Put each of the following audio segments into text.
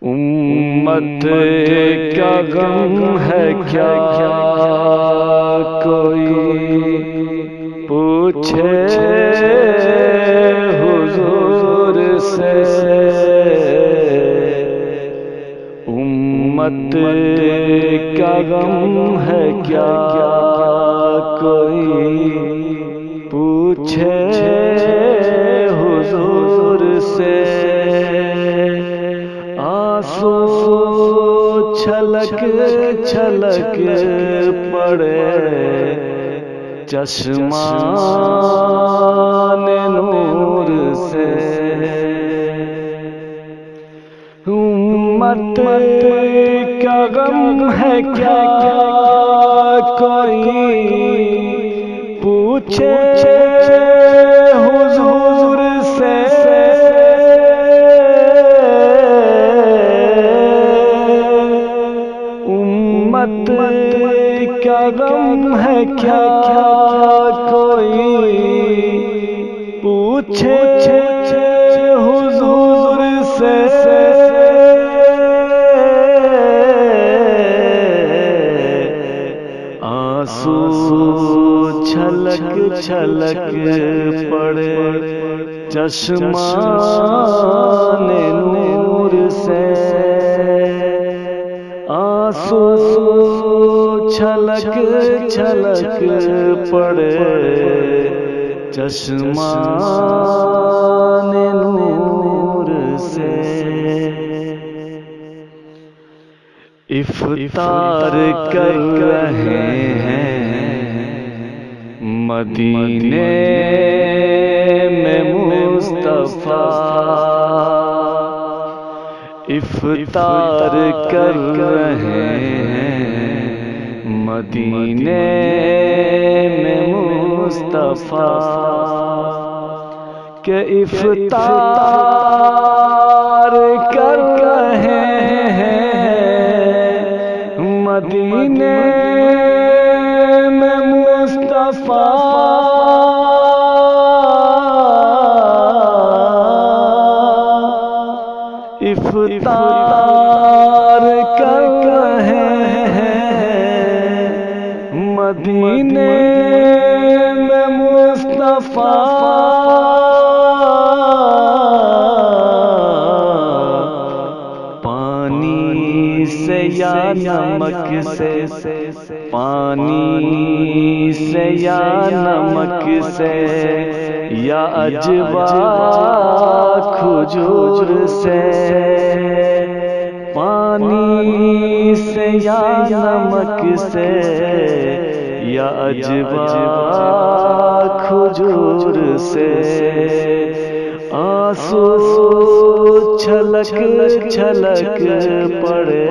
उम्मत का गम है क्या कोई पूछे हुजूर से। उम्मत का गम है क्या कोई पूछे हुजूर से। आंसू छलक छलक पड़े चश्माने नूर से। उम्मत का गम है क्या कोई पूछे हुजूर से। उम्मत का गम है क्या कोई पूछे हुजूर से। आंसू छलक छलक पड़े चश्माने नूर से। आंसू छलक छलक पड़े चश्माने नूर से। इफ्तार कर रहे हैं मदीने में मुस्तफा। इफ्तार कर रहे हैं मदीने में मुस्तफा के। इफ्तार कर रहे हैं मदीने में मुस्तफा। इफ्तार कर रहे हैं मदीने में मुस्तफा। पानी से या नमक से, पानी से या नमक से या अजवा खजूर से। पानी से या नमक से या अजवा खजूर से। आंसू छलक छलक पड़े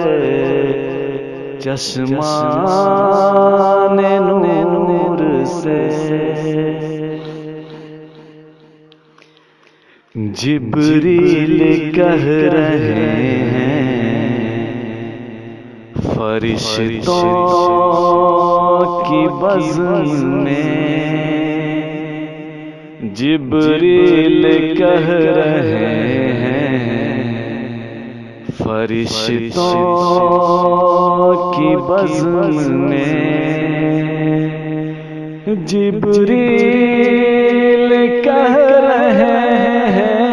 चश्माने नूर से। जिब्रील कह रहे हैं फरिश्तों की बज़्म में। जिब्रील कह रहे हैं फरिश्तों की बज़्म में। जिब्रील कह रहे हैं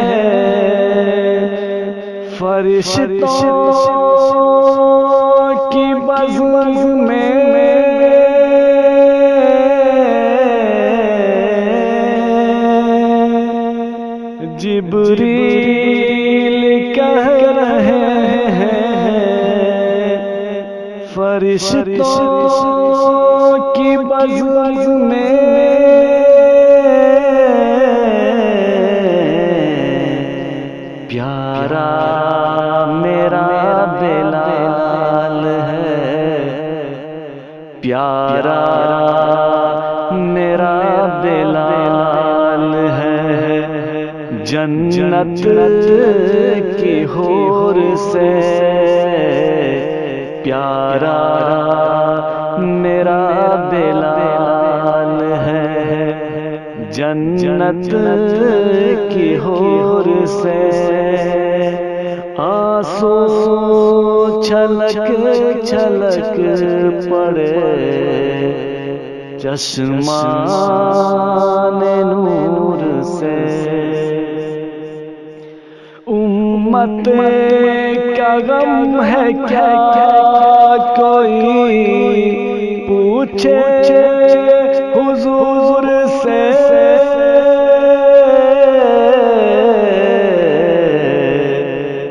फरिश्तों की बज़्म में। जिब्रील कह रहे हैं फरिश्तों की बज़्म में। प्यारा मेरा बिलाल है, प्यारा मेरा बिलाल है। जन्नत की हूर से प्यारा मेरा बिलाल है। जन्नत की हूर से आंसू छलक छलक पड़े चश्माने नूर से। उम्मत का गम है क्या कोई पूछे हुजूर से।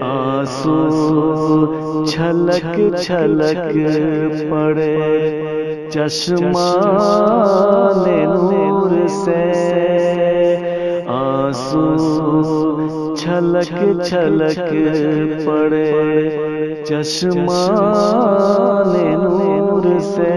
आंसू छलक छलक पड़े चश्माने नूर से। आंसू छलक छलक पड़े चश्माने नूर से।